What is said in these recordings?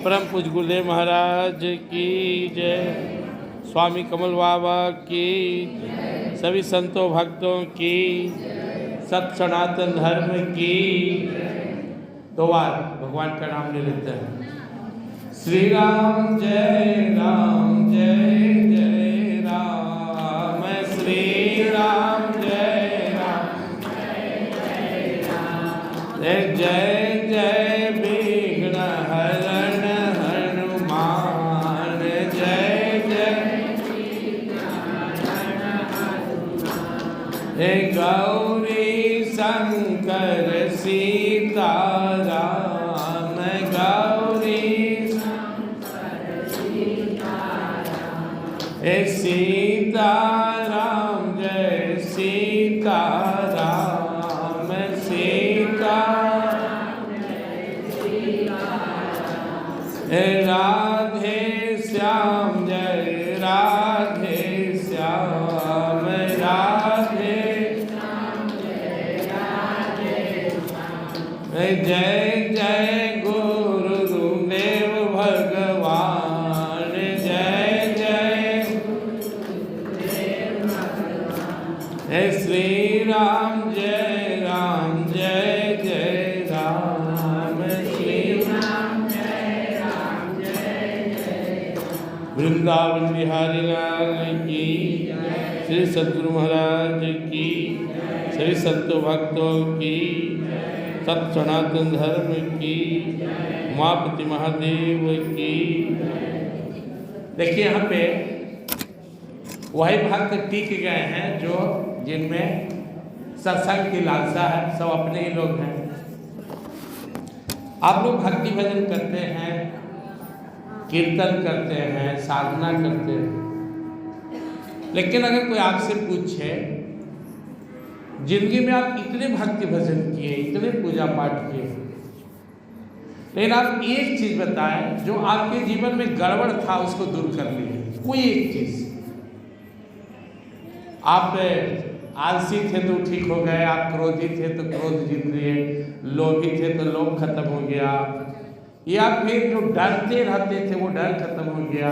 परम पूज्य गुरुदेव महाराज की जय, स्वामी कमल बाबा की, सभी संतों भक्तों की, सत सनातन धर्म की। दो बार भगवान का नाम ले लेते हैं। श्री राम जय राम जय जय राम, श्री राम जय राम जय जय राम, जय जय विघ्न हरण हनुमान, जय जय गौरी शंकर सीताराम, गौरी शंकर सीताराम, सीताराम जय सीताराम, सीताराम जय सीताराम, राधे श्याम जय राधे श्याम, राधे जय जय गुरुदेव भगवान, जय जय श्री राम जय जय राम, श्री राम जय जय वृंदावन बिहारी लाल की, श्री सद्गुरु महाराज की, सभी संतों भक्तों की, सत सनातन धर्म की, उमापति महादेव की। देखिए यहाँ पे वही भक्त टिक गए हैं जो जिनमें सत्संग की लालसा है, सब अपने ही लोग हैं। आप लोग भक्ति भजन करते हैं, कीर्तन करते हैं, साधना करते हैं, लेकिन अगर कोई आपसे पूछे जिंदगी में आप इतने भक्ति भजन किए, इतने पूजा पाठ किए, लेकिन आप एक चीज बताएं जो आपके जीवन में गड़बड़ था उसको दूर कर लिए, कोई एक चीज। आप आलसी थे तो ठीक हो गए, आप क्रोधी थे तो क्रोध जीत लिए, लोभी थे तो लोभ खत्म हो गया, या फिर जो डरते रहते थे वो डर खत्म हो गया।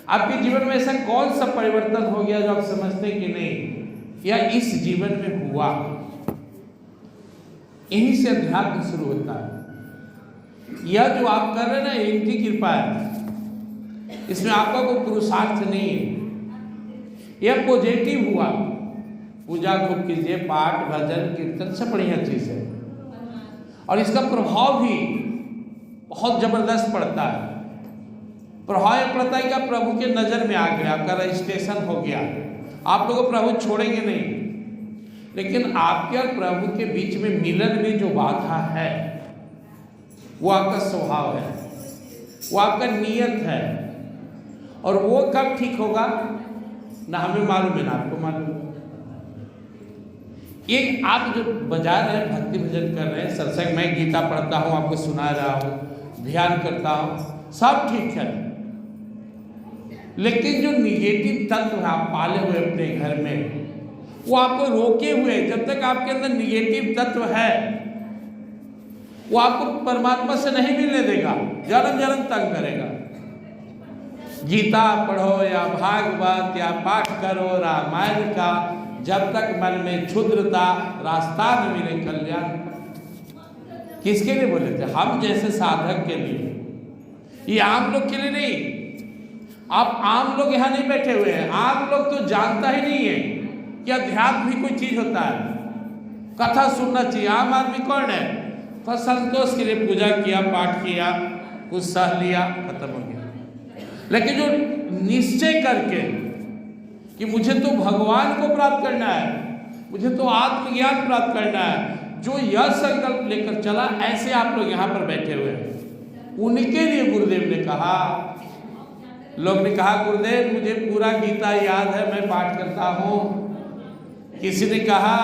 आपके जीवन में ऐसा कौन सा परिवर्तन हो गया जो आप समझते कि नहीं या इस जीवन में हुआ? यहीं से अध्यात्म शुरू होता है। यह जो आप कर रहे हैं ना, इनकी कृपा है, इसमें आपका कोई पुरुषार्थ नहीं है, यह पॉजिटिव हुआ। पूजा खूब कीजिए, पाठ भजन कीर्तन सब बढ़िया चीज है, और इसका प्रभाव भी बहुत जबरदस्त पड़ता है। प्रभाव पड़ता है कि प्रभु के नजर में आ गया, आपका रजिस्ट्रेशन हो गया, आप लोगों को प्रभु छोड़ेंगे नहीं। लेकिन आपके और प्रभु के बीच में मिलन में जो बाधा है वो आपका स्वभाव है, वो आपका नियत है, और वो कब ठीक होगा ना हमें मालूम है ना आपको मालूम। एक आप जो बजा रहे हैं, भक्ति भजन कर रहे हैं, सत्संग में गीता पढ़ता हूँ, आपको सुना रहा हूँ, ध्यान करता हूँ, सब ठीक है, लेकिन जो निगेटिव तत्व है आप पाले हुए अपने घर में, वो आपको रोके हुए। जब तक आपके अंदर निगेटिव तत्व है वो आपको परमात्मा से नहीं मिलने देगा, जन्म जन्म तंग करेगा। गीता पढ़ो या भागवत या पाठ करो रामायण का, जब तक मन में क्षुद्रता, रास्ता न मिले कल्याण। किसके लिए बोले थे? हम जैसे साधक के लिए, ये आम लोग के लिए नहीं। आप आम लोग यहाँ नहीं बैठे हुए हैं, आम लोग तो जानता ही नहीं है कि अध्यात्म भी कोई चीज होता है, कथा सुनना चाहिए। आम आदमी कौन है? तो संतोष के लिए पूजा किया, पाठ किया, कुछ सह लिया, खत्म हो गया। लेकिन जो निश्चय करके कि मुझे तो भगवान को प्राप्त करना है, मुझे तो आत्मज्ञान प्राप्त करना है, जो यह संकल्प लेकर चला, ऐसे आप लोग यहाँ पर बैठे हुए हैं। उनके लिए गुरुदेव ने कहा, लोग ने कहा गुरुदेव मुझे पूरा गीता याद है, मैं पाठ करता हूँ। किसी ने कहा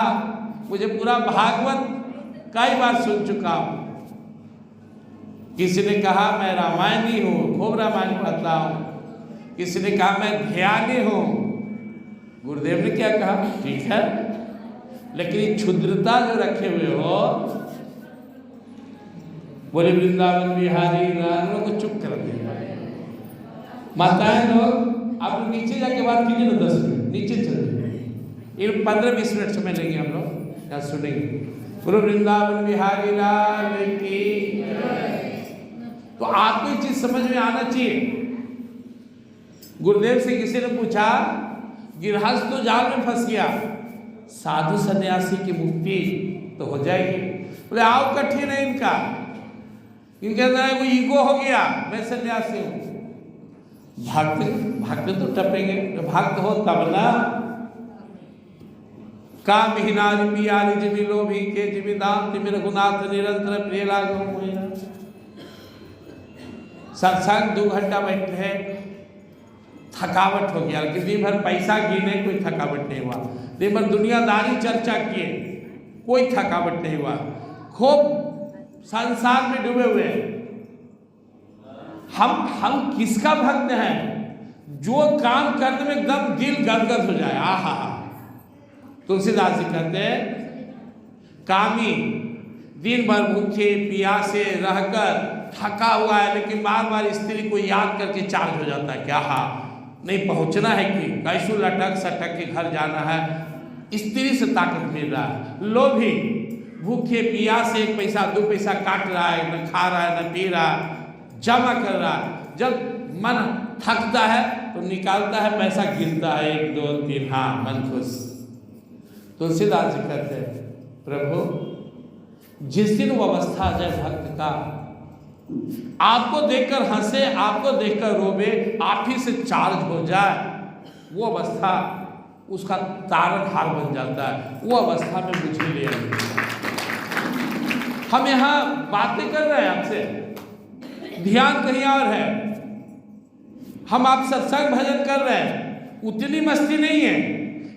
मुझे पूरा भागवत कई बार सुन चुका हूँ। किसी ने कहा मैं रामायणी हूँ, खूब रामायण पढ़ता हूँ। किसी ने कहा मैं ध्यानी हूँ। गुरुदेव ने क्या कहा? ठीक है, लेकिन ये क्षुद्रता जो रखे हुए हो बोले वृंदावन बिहारी लाल। लोग को चुप कर दिया। माताएं लोग आप लोग नीचे जाके बात कीजिए ना, 10 मिनट नीचे चलिए, इन 15-20 मिनट समय लेंगे हम लोग, यहाँ सुनेंगे। बोलो वृंदावन बिहारी लाल की। तो आपको ये चीज समझ में आना चाहिए। गुरुदेव से किसी ने पूछा, गृहस्थ तो जाल में फंस गया, साधु सन्यासी की मुक्ति तो हो जाएगी। बोले आओ कठिन है इनका, इनके अंदर कोई ईगो हो गया, मैं सन्यासी हूं। भक्त तो टपेंगे, भक्त हो तब ना। कामहीनाज पियाली जिमि लोभी के जिमि दाम तिमि रघुनाथ निरंतर प्रिय लागो मोहिना। सत्संग 2 घंटा बैठे हैं, थकावट हो गया, लेकिन दिन भर पैसा गिने कोई थकावट नहीं हुआ। दिन भर दुनियादारी चर्चा किए, कोई थकावट नहीं हुआ। खूब संसार में डूबे हुए हैं। हम किसका भक्त हैं? जो काम करने में एकदम दिल गदगद हो जाए। आहा, तुलसीदास जी कहते हैं, कामी दिन भर भूखे प्यासे रहकर थका हुआ है, लेकिन बार बार स्त्री को याद करके चार्ज हो जाता है। क्या हा नहीं पहुंचना है कि कैसू लटक सटक के घर जाना है, स्त्री से ताकत मिल रहा है। लोभी भूखे प्यासे 1 पैसा 2 पैसा काट रहा है, न खा रहा है न पी रहा है, जमा कर रहा है। जब मन थकता है तो निकालता है, पैसा गिरता है 1 2 3, हाँ मन खुश। तुलसीदास जी कहते हैं, प्रभु जिस दिन वो अवस्था आ जाए भक्त का, आपको देखकर हंसे, आपको देखकर रोवे, आप ही से चार्ज हो जाए, वो अवस्था उसका तारनहार बन जाता है। वो अवस्था में मुझे ले आइए। हम यहाँ बातें कर रहे हैं आपसे, ध्यान कहीं और है। हम आप सत्संग भजन कर रहे हैं, उतनी मस्ती नहीं है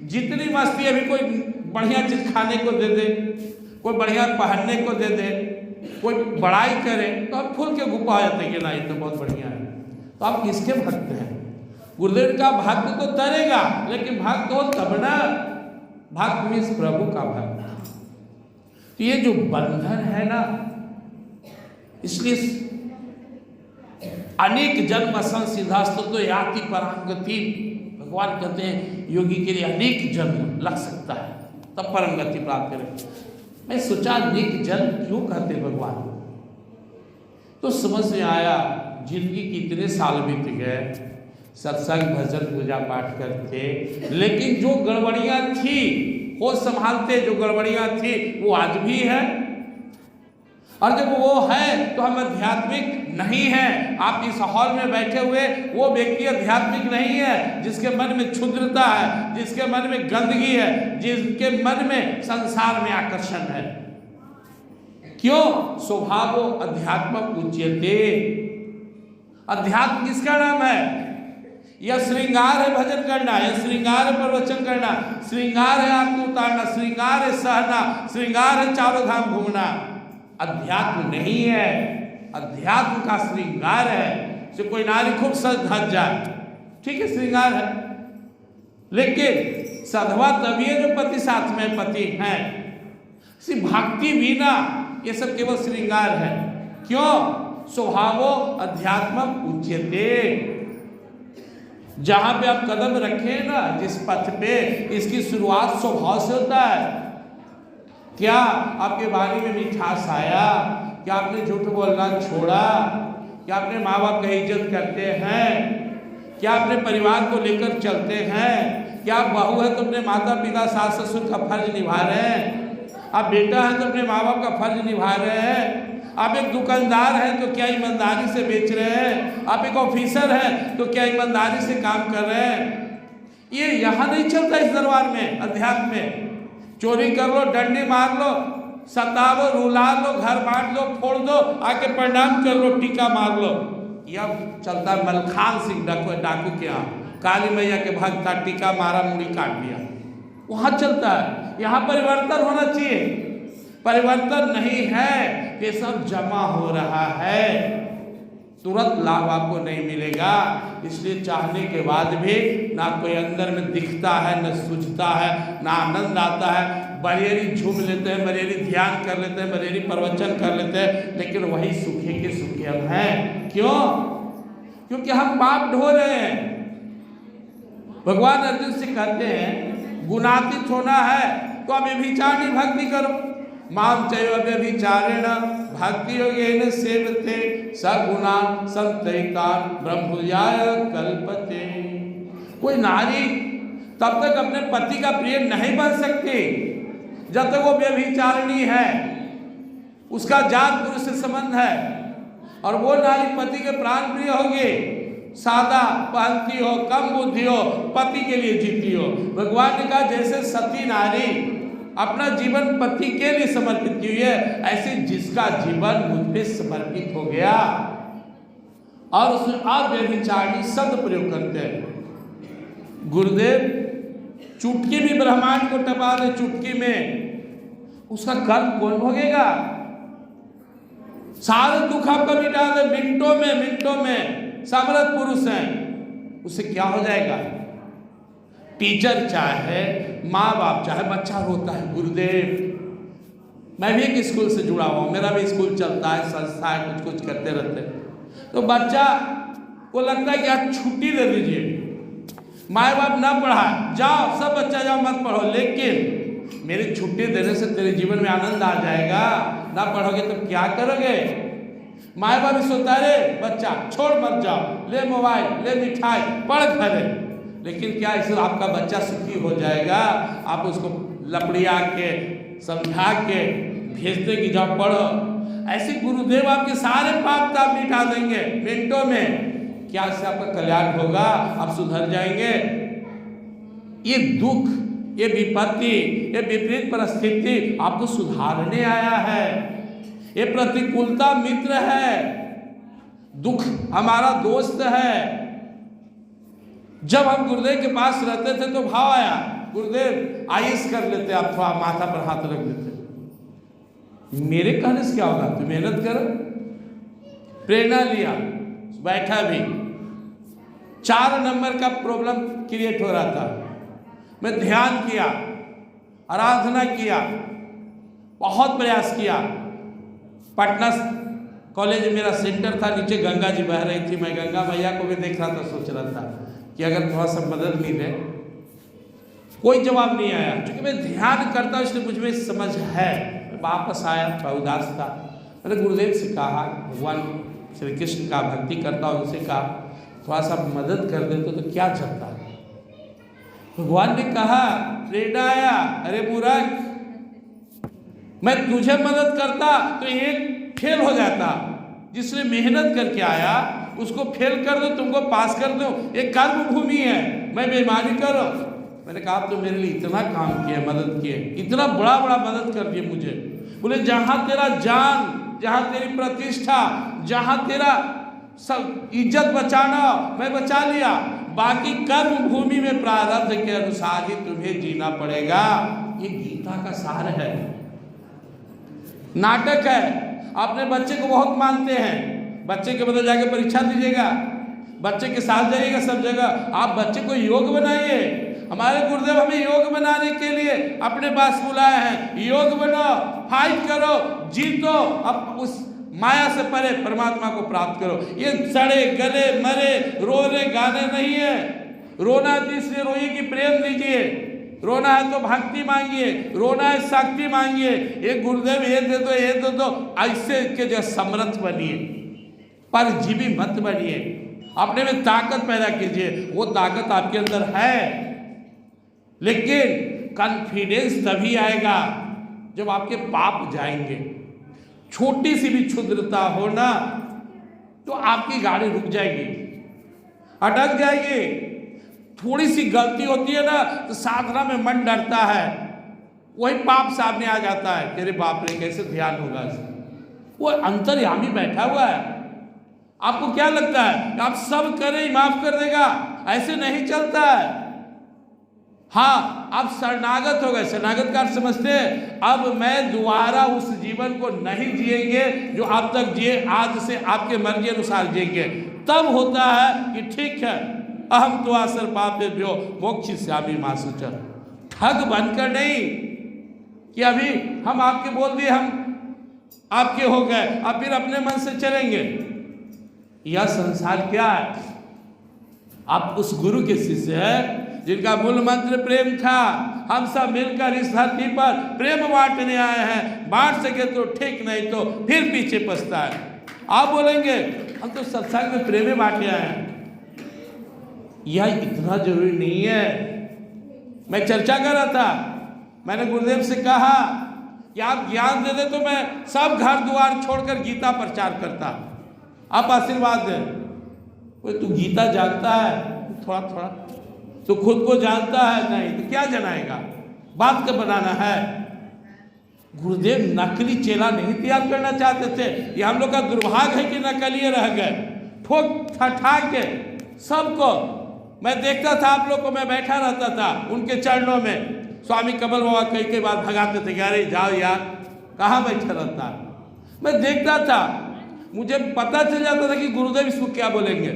जितनी मस्ती अभी कोई बढ़िया चीज खाने को दे दे, कोई बढ़िया पहनने को दे दे, कोई बड़ाई करे तो आप फूल के गुफा आ जाते हैं कि ना ये तो बहुत बढ़िया है। तो आप किसके भक्त हैं? गुरुदेव का भक्त तो तरेगा, लेकिन भक्त हो तब ना। भक्त मीन्स प्रभु का भक्त। तो ये जो बंधन है ना, इसलिए अनेक जन्म संसिद्धास्तु तो याति परांगति। भगवान कहते हैं योगी के लिए अनेक जन्म लग सकता है तब परम गति प्राप्त करें। मैं सोचा अनेक जन्म क्यों कहते भगवान, तो समझ में आया जिंदगी के इतने साल बीत गए, सत्संग भजन पूजा पाठ करते, लेकिन जो गड़बड़ियां थी वो संभालते, जो गड़बड़ियां थी वो आज भी है। और जब वो है तो हम आध्यात्मिक नहीं है। आप इस हॉल में बैठे हुए वो व्यक्ति आध्यात्मिक नहीं है जिसके मन में क्षुद्रता है, जिसके मन में गंदगी है, जिसके मन में संसार में आकर्षण है। क्यों? स्वभावो अध्यात्म उच्यते। अध्यात्म किसका नाम है? यह श्रृंगार है भजन करना, यह श्रृंगार है प्रवचन करना, श्रृंगार है आपको उतारना, श्रृंगार है सहना, श्रृंगार है चारों धाम घूमना। अध्यात्म नहीं है, अध्यात्म का श्रृंगार है। जो कोई नारी खूब सज धज जाए, ठीक है श्रृंगार है, लेकिन साधवा तभी है जो पति साथ में पति हैं। सिर्फ भक्ति भी ना, ये सब केवल श्रृंगार है। क्यों? स्वभावो अध्यात्म उच्यते। जहां पे आप कदम रखें ना, जिस पथ पे, इसकी शुरुआत स्वभाव से होता है। क्या आपके वाणी में मिठास आया? क्या आपने झूठ बोलना छोड़ा? क्या अपने माँ बाप का इज्जत करते हैं? क्या अपने परिवार को लेकर चलते हैं? क्या आप बहू है तो अपने माता पिता सास ससुर का फर्ज निभा रहे हैं? आप बेटा है तो अपने माँ बाप का फर्ज निभा रहे हैं? आप एक दुकानदार हैं तो क्या ईमानदारी से बेच रहे हैं? आप एक ऑफिसर हैं तो क्या ईमानदारी से काम कर रहे हैं? ये यहाँ नहीं चलता इस दरबार में, अध्यात्म में। चोरी कर लो, डंडे मार लो, सतावो, रुला लो, घर बांट लो, फोड़ दो, आके प्रणाम कर लो, टीका मार लो। यह चलता मलखान सिंह डाकू के यहाँ, काली मैया के भक्त था, टीका मारा, मुड़ी काट दिया, वहां चलता है। यहाँ परिवर्तन होना चाहिए, परिवर्तन नहीं है, ये सब जमा हो रहा है, तुरंत लाभ आपको नहीं मिलेगा। इसलिए चाहने के बाद भी ना कोई अंदर में दिखता है, न सूझता है, ना आनंद आता है। बरेरी झूम लेते हैं, बरेरी ध्यान कर लेते हैं, बरेरी प्रवचन कर लेते हैं, लेकिन वही सूखे के सूखे हम हैं। क्यों? क्योंकि हम पाप ढो रहे हैं। भगवान अर्जुन से कहते हैं गुणातीत होना है तो अब व्यभिचारिणी भक्ति करो। माम चैव व्यभिचारेण भक्ति योगेन सेवते सगुणान संतैतान ब्रह्मभूयाय कल्पते। कोई नारी तब तक अपने पति का प्रिय नहीं बन सकती जब तक वो व्यभिचारिणी है, उसका जात पुरुष से संबंध है, और वो नारी पति के प्राण प्रिय होगी, सादा पहनती हो, कम बुद्धि हो, पति के लिए जीती हो। भगवान ने कहा जैसे सती नारी अपना जीवन पति के लिए समर्पित की हुई है, ऐसे जिसका जीवन मुझ पे समर्पित हो गया। और उसमें अव्यभिचारिणी शब्द प्रयोग करते हैं। गुरुदेव चुटकी भी ब्रह्मांड को टपा दे, चुटकी में उसका कर्म कौन भोगेगा? सारे दुख आपका मिटा दे मिनटों में समर्थ पुरुष हैं, उससे क्या हो जाएगा? टीचर चाहे, माँ बाप चाहे, बच्चा रोता है, गुरुदेव मैं भी एक स्कूल से जुड़ा हुआ हूँ, मेरा भी स्कूल चलता है, संस्था है, कुछ कुछ करते रहते हैं। तो बच्चा को लगता है कि आज छुट्टी दे दीजिए, माँ बाप ना पढ़ाए, जाओ सब बच्चा जाओ मत पढ़ो, लेकिन मेरी छुट्टी देने से तेरे जीवन में आनंद आ जाएगा, ना पढ़ोगे तो क्या करोगे? माँ बाप भी सोचता है रे बच्चा छोड़ मत जाओ, ले मोबाइल, ले मिठाई, पढ़ घरे। लेकिन क्या इससे आपका बच्चा सुखी हो जाएगा? आप उसको लपड़िया के समझा के भेजते कि जाओ पढ़ो। ऐसे गुरुदेव आपके सारे पाप ताप मिटा देंगे मिनटों में। क्या इससे आपका कल्याण होगा? आप सुधर जाएंगे? ये दुख, ये विपत्ति, ये विपरीत परिस्थिति आपको सुधारने आया है। ये प्रतिकूलता मित्र है, दुख हमारा दोस्त है। जब हम गुरुदेव के पास रहते थे तो भाव आया, गुरुदेव आयुष कर लेते, आप थोड़ा माथा पर हाथ रख देते। मेरे कहने से क्या होगा? तू मेहनत कर। प्रेरणा लिया, बैठा भी, 4 नंबर का प्रॉब्लम क्रिएट हो रहा था। मैं ध्यान किया, आराधना किया, बहुत प्रयास किया। पटना कॉलेज मेरा सेंटर था, नीचे गंगा जी बह रही थी, मैं गंगा मैया को भी देख रहा था, सोच रहा था कि अगर थोड़ा सा मदद मिले। कोई जवाब नहीं आया, क्योंकि मैं ध्यान करता हूँ इसलिए मुझ में समझ है। वापस आया, थोड़ा उदास था। मैंने गुरुदेव से कहा, भगवान श्री कृष्ण का भक्ति करता हूँ, उनसे कहा थोड़ा सा मदद कर देते तो क्या चलता है। भगवान ने कहा, प्रेरणा आया, अरे मूर्ख, मैं तुझे मदद करता तो एक फेल हो जाता, जिसने मेहनत करके आया उसको फेल कर दो, तुमको पास कर दो, एक कर्म भूमि है, मैं बेईमानी करो। मैंने कहा आप तो मेरे लिए इतना काम किए, मदद किए, इतना बड़ा मदद कर दिए मुझे। बोले जहां तेरा जान, जहां तेरी प्रतिष्ठा, जहां तेरा सब इज्जत बचाना मैं बचा लिया, बाकी कर्म भूमि में प्रारब्ध के अनुसार ही तुम्हें जीना पड़ेगा। ये गीता का सार है, नाटक है। अपने बच्चे को बहुत मानते हैं, बच्चे के बदले जाके परीक्षा दीजिएगा, बच्चे के साथ जाइएगा सब जगह। आप बच्चे को योग बनाइए। हमारे गुरुदेव हमें योग बनाने के लिए अपने पास बुलाए हैं। योग बनो, फाइट करो, जीतो, अब उस माया से परे परमात्मा को प्राप्त करो। ये सड़े गले मरे रो रहे गाने नहीं है। रोना है तो इसलिए रोइए कि प्रेम दीजिए, रोना है तो भक्ति मांगिए, रोना है शक्ति मांगिए। ये गुरुदेव ये दे दो, ये दे दो, ऐसे के जो समर्थ बनिए, परजीवी मत बनिए। अपने में ताकत पैदा कीजिए, वो ताकत आपके अंदर है, लेकिन कॉन्फिडेंस तभी आएगा जब आपके पाप जाएंगे। छोटी सी भी क्षुद्रता हो ना तो आपकी गाड़ी रुक जाएगी, अटक जाएगी। थोड़ी सी गलती होती है ना तो साधना में मन डरता है, वही पाप सामने आ जाता है। तेरे बाप रे कैसे ध्यान होगा इसका। वो अंतर्यामी बैठा हुआ है। आपको क्या लगता है कि आप सब करें माफ कर देगा? ऐसे नहीं चलता है। हाँ, आप शरणागत हो गए। शरणागत का अर्थ समझते हैं? अब मैं दोबारा उस जीवन को नहीं जिएंगे जो आप तक जिए, आज से आपके मर्जी अनुसार जिएंगे। तब होता है कि ठीक है, अहम तो आसर पापे भ्यो मोक्षिष्यामि मा शुचः। ठग बनकर नहीं, कि अभी हम आपके बोल दिए, हम आपके हो गए, अब फिर अपने मन से चलेंगे। यह संसार क्या है? आप उस गुरु के शिष्य हैं जिनका मूल मंत्र प्रेम था। हम सब मिलकर इस धरती पर प्रेम बांटने आए हैं, बांट सके तो ठीक, नहीं तो फिर पीछे पछता है। आप बोलेंगे हम तो सत्संग में प्रेम बांटने आए हैं। यह इतना जरूरी नहीं है। मैं चर्चा कर रहा था, मैंने गुरुदेव से कहा कि आप ज्ञान दे दे तो मैं सब घर द्वार छोड़कर गीता प्रचार करता, आप आशीर्वाद दें। कोई तू गीता जानता है? थोड़ा थोड़ा तो खुद को जानता है? नहीं तो क्या जनाएगा? बात का बनाना है। गुरुदेव नकली चेला नहीं तैयार करना चाहते थे। ये हम लोग का दुर्भाग्य है कि नकली रह गए। ठोक ठाक के सबको मैं देखता था, आप लोग को मैं बैठा रहता था उनके चरणों में। स्वामी कमल बाबा कई बार भगाते थे, अरे जाओ यार, कहाँ बैठा रहता है। मैं देखता था, मुझे पता चल जाता था कि गुरुदेव इसको क्या बोलेंगे।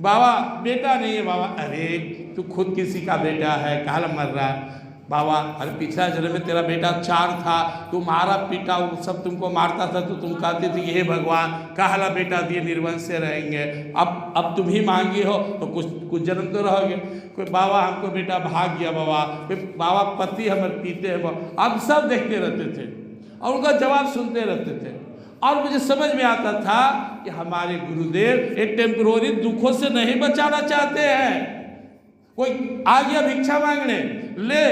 बाबा बेटा नहीं है बाबा, अरे तू खुद किसी का बेटा है, काल मर रहा है बाबा। अरे पिछला जन्म में तेरा बेटा 4 था, तू मारा पीटा, वो सब तुमको मारता था तो तुम कहते थे हे भगवान कहला बेटा दिए निर्वंश से रहेंगे, अब तुम ही मांगी हो तो कुछ जन्म तो रहोगे। कोई बाबा हमको बेटा भाग गया बाबा, कोई बाबा पति हमारे पीते हैं बाबा। अब सब देखते रहते थे और उनका जवाब सुनते रहते थे। और मुझे समझ में आता था कि हमारे गुरुदेव एक टेम्परोरी दुखों से नहीं बचाना चाहते हैं। कोई आ गया भिक्षा मांगने, ले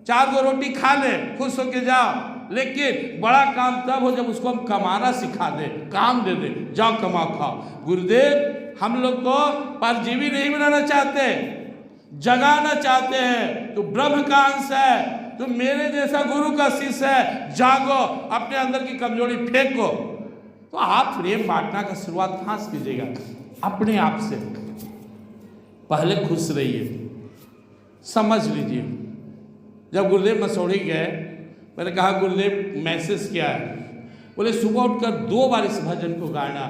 4 गो रोटी खा ले, खुश होके जाओ। लेकिन बड़ा काम तब हो जब उसको हम कमाना सिखा दे, काम दे दे, जाओ कमाओ खाओ। गुरुदेव हम लोग को परजीवी नहीं बनाना चाहते, जगाना चाहते हैं। तो ब्रह्म का अंश है, तुम मेरे जैसा गुरु का शिष्य है, जागो, अपने अंदर की कमजोरी फेंको। तो आप प्रेम बांटना का शुरुआत कहाँ से कीजिएगा? अपने आप से। पहले खुश रहिए, समझ लीजिए। जब गुरुदेव मसौड़ी गए, मैंने कहा गुरुदेव मैसेज क्या है? बोले सुबह उठकर 2 बार इस भजन को गाना,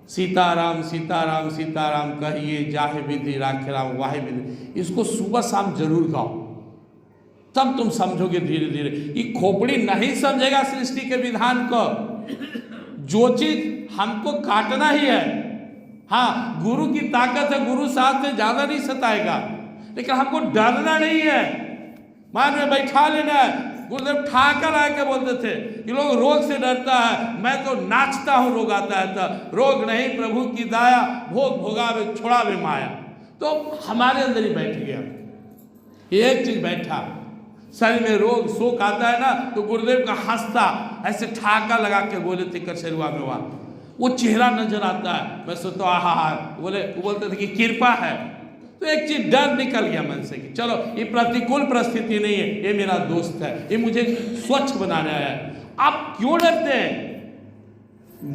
सीताराम सीताराम सीताराम कहिए जाहे विधि राखे राम वाहे विधि। इसको सुबह शाम जरूर गाओ, तब तुम समझोगे धीरे धीरे। ये खोपड़ी नहीं समझेगा सृष्टि के विधान को। जो चीज हमको काटना ही है, हाँ गुरु की ताकत है, गुरु साथ से ज्यादा नहीं सताएगा, लेकिन हमको डरना नहीं है। मान में बैठा लेना है। गुरुदेव ठाकर आके बोलते थे कि लोग रोग से डरता है, मैं तो नाचता हूँ रोग आता है तो। रोग नहीं प्रभु की दाया, भोग भोगावे छोड़ावे माया। तो हमारे अंदर ही बैठ गया, एक चीज बैठा। शरीर में रोग शोक आता है ना, तो गुरुदेव का हंसता ऐसे ठाका लगा के बोले थे करशरुआ में, वहाँ वो चेहरा नजर आता है। मैं सोचता आहा, बोलते थे कि कृपा है। तो एक चीज डर निकल गया मन से कि चलो ये प्रतिकूल परिस्थिति नहीं है, ये मेरा दोस्त है, ये मुझे स्वच्छ बनाना है। आप क्यों डरते हैं?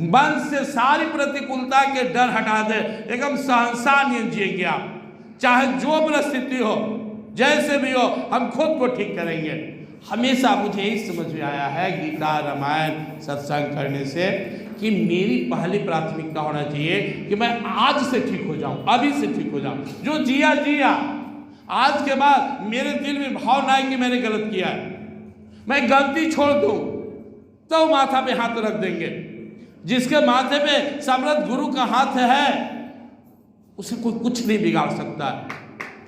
मन से सारी प्रतिकूलता के डर हटा दे, एकदम सहनशान जिएंगे आप। चाहे जो परिस्थिति हो, जैसे भी हो, हम खुद को ठीक करेंगे। हमेशा मुझे यही समझ में आया है गीता रामायण सत्संग करने से कि मेरी पहली प्राथमिकता होना चाहिए कि मैं आज से ठीक हो जाऊं, अभी से ठीक हो जाऊं। जो जिया जिया, आज के बाद मेरे दिल में भाव ना है कि मैंने गलत किया है। मैं गलती छोड़ दूं तो माथा पे हाथ रख देंगे। जिसके माथे पे समर्थ गुरु का हाथ है उसे कोई कुछ नहीं बिगाड़ सकता।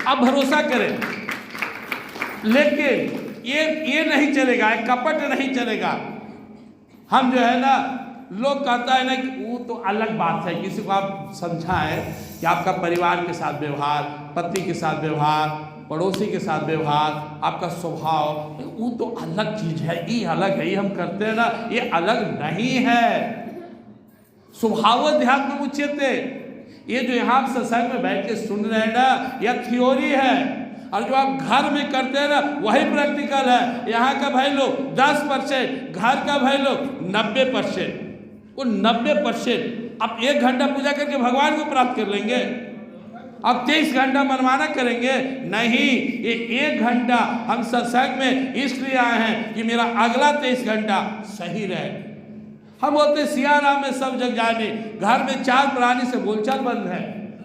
आप भरोसा करें। लेकिन ये नहीं चलेगा, कपट नहीं चलेगा। हम जो है ना, लोग कहता है ना कि वो तो अलग बात है, किसी को आप समझाएं कि आपका परिवार के साथ व्यवहार, पति के साथ व्यवहार, पड़ोसी के साथ व्यवहार, आपका स्वभाव, वो तो अलग चीज है, ये अलग है, ये हम करते हैं ना, ये अलग नहीं है। स्वभाव अध्यात्म उच्यते। ये जो यहाँ आप सत्संग में बैठ के सुन रहे हैं ना, यह थ्योरी है, और जो आप घर में करते हैं ना वही प्रैक्टिकल है। यहाँ का भाई लोग 10%, घर का भाई लोग 90%। वो 90% आप 1 घंटा पूजा करके भगवान को प्राप्त कर लेंगे? आप 23 घंटा मनमाना करेंगे? नहीं, ये 1 घंटा हम सत्संग में इसलिए आए हैं कि मेरा अगला 23 घंटा सही रहे। हम बोलते सिया राम में सब जग जाने, घर में 4 प्राणी से बोलचाल बंद है,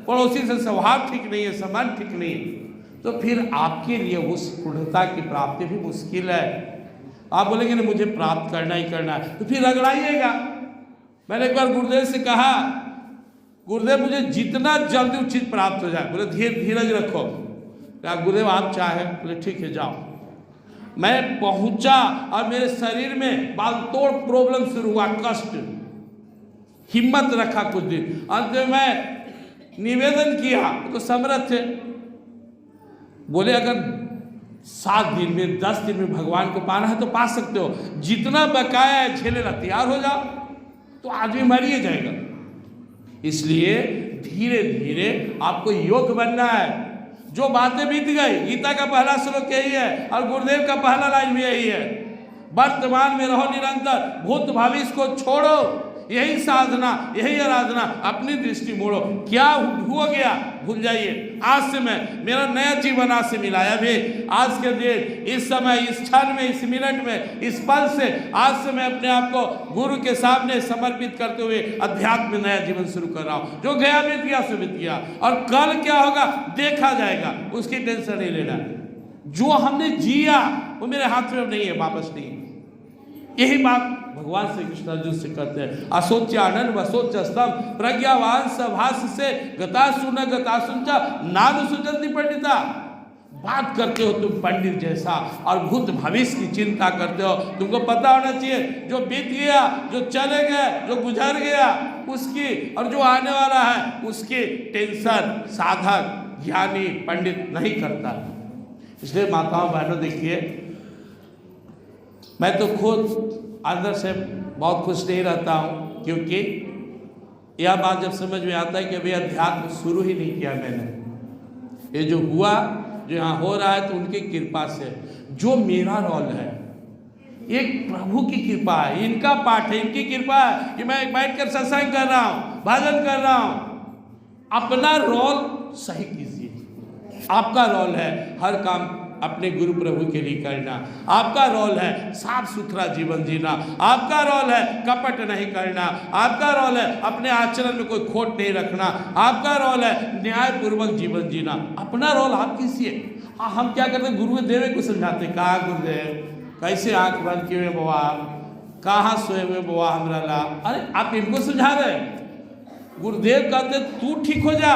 पड़ोसी से स्वभाव ठीक नहीं है, संबंध ठीक नहीं है, तो फिर आपके लिए उस पूर्णता की प्राप्ति भी मुश्किल है। आप बोलेंगे ना मुझे प्राप्त करना ही करना है, तो फिर रगड़ाइएगा। मैंने एक बार गुरुदेव से कहा, गुरुदेव मुझे जितना जल्दी वो चीज़ प्राप्त हो जाए। बोले धीरज रखो। क्या गुरुदेव आप चाहे? बोले ठीक है जाओ। मैं पहुंचा और मेरे शरीर में बालतोड़ प्रॉब्लम शुरू हुआ, कष्ट। हिम्मत रखा कुछ दिन, अंत में मैं निवेदन किया तो समर्थ थे। बोले अगर 7 दिन में 10 दिन में भगवान को पाना है तो पा सकते हो, जितना बकाया है झेलेना तैयार हो जाओ, तो आदमी मर ही जाएगा। इसलिए धीरे धीरे आपको योग बनना है। जो बातें बीत गई, गीता का पहला श्लोक यही है और गुरुदेव का पहला लाइन भी यही है, वर्तमान में रहो निरंतर, भूत भविष्य को छोड़ो, यही साधना, यही आराधना, अपनी दृष्टि मोड़ो। क्या हो गया भूल जाइए। आज से मेरा नया जीवन आज से मिला है। अभी आज के दिन, इस समय, इस क्षण में, इस मिनट में, इस पल से आज से मैं अपने आप को गुरु के सामने समर्पित करते हुए अध्यात्म में नया जीवन शुरू कर रहा हूँ। जो गया बीत गया सो बीत गया, और कल क्या होगा देखा जाएगा, उसकी टेंशन नहीं लेना। जो हमने जिया वो मेरे हाथ में नहीं है, वापस नहीं। यही बात भगवान श्री कृष्ण अर्जुन से करते हैं। असोच्यानन वसोच स्तंभ प्रज्ञावान सभास से गतासुन गतासुंचा नानु सुजंति पंडिता। बात करते हो तुम पंडित जैसा और भूत भविष्य की चिंता करते हो। तुमको पता होना चाहिए जो बीत गया, जो चले गए, जो गुजर गया उसकी, और जो आने वाला है उसकी टेंशन साधक ज्ञानी पंडित नहीं करता। इसलिए माताओं बहनों देखिए, मैं तो खुद अंदर से बहुत खुश नहीं रहता हूँ, क्योंकि यह बात जब समझ में आता है कि अभी अध्यात्म शुरू ही नहीं किया मैंने। ये जो हुआ, जो यहाँ हो रहा है, तो उनकी कृपा से। जो मेरा रोल है एक प्रभु की कृपा है, इनका पाठ है, इनकी कृपा है कि मैं बैठकर सत्संग कर रहा हूँ, भजन कर रहा हूँ। अपना रोल सही कीजिए। आपका रोल है हर काम अपने गुरु प्रभु के लिए करना। आपका रोल है साफ सुथरा जीवन जीना। आपका रोल है कपट नहीं करना। आपका रोल है अपने आचरण में कोई खोट नहीं रखना। आपका रोल है न्यायपूर्वक जीवन जीना। अपना रोल आप कीजिए। हम क्या करते हैं, गुरुदेव को समझाते, कहा गुरुदेव कैसे आंख बंद किए हुए बाबा, कहाँ सोए हुए बाबा हमरा ला। अरे आप इनको समझा रहे। गुरुदेव कहते तू ठीक हो जा,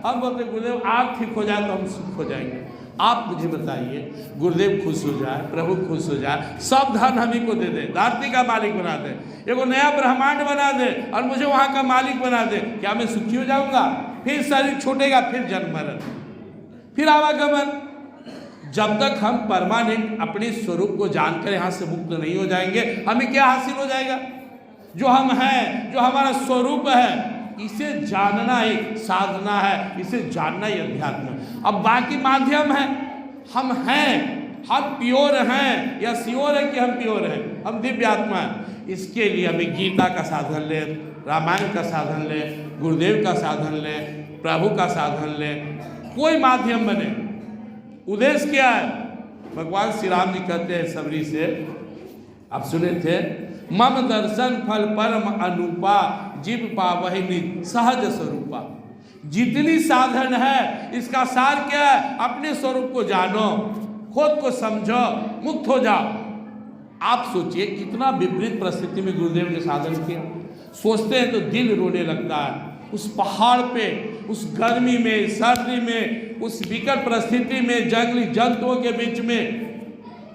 हम बोलते गुरुदेव आप ठीक हो जाए तो हम सुख हो जाएंगे। आप मुझे बताइए, गुरुदेव खुश हो जाए, प्रभु खुश हो जाए, सब धन हम ही को दे दे, धरती का मालिक बना दे, एगो नया ब्रह्मांड बना दे और मुझे वहाँ का मालिक बना दे, क्या मैं सुखी हो जाऊँगा? फिर शरीर छूटेगा, फिर जन्म मरण, फिर आवागमन। जब तक हम परमानेंट अपने स्वरूप को जानकर यहाँ से मुक्त नहीं हो जाएंगे, हमें क्या हासिल हो जाएगा? जो हम हैं, जो हमारा स्वरूप है, इसे जानना ही साधना है, इसे जानना ही अध्यात्म है। अब बाकी माध्यम है, हम हैं, हम प्योर हैं या श्योर है कि हम प्योर हैं, हम दिव्य आत्मा है। इसके लिए हमें गीता का साधन ले, रामायण का साधन ले, गुरुदेव का साधन ले, प्रभु का साधन ले, कोई माध्यम बने। उद्देश्य क्या है? भगवान श्री राम जी कहते हैं सबरी से, आप सुने थे, मम दर्शन फल परम अनुपा जीव पावहि सहज स्वरूपा। जितनी साधन है इसका सार क्या है? अपने स्वरूप को जानो, खुद को समझो, मुक्त हो जाओ। आप सोचिए कितना विपरीत परिस्थिति में गुरुदेव ने साधन किया। सोचते हैं तो दिल रोने लगता है। उस पहाड़ पे, उस गर्मी में, सर्दी में, उस विकट परिस्थिति में, जंगली जंतुओं के बीच में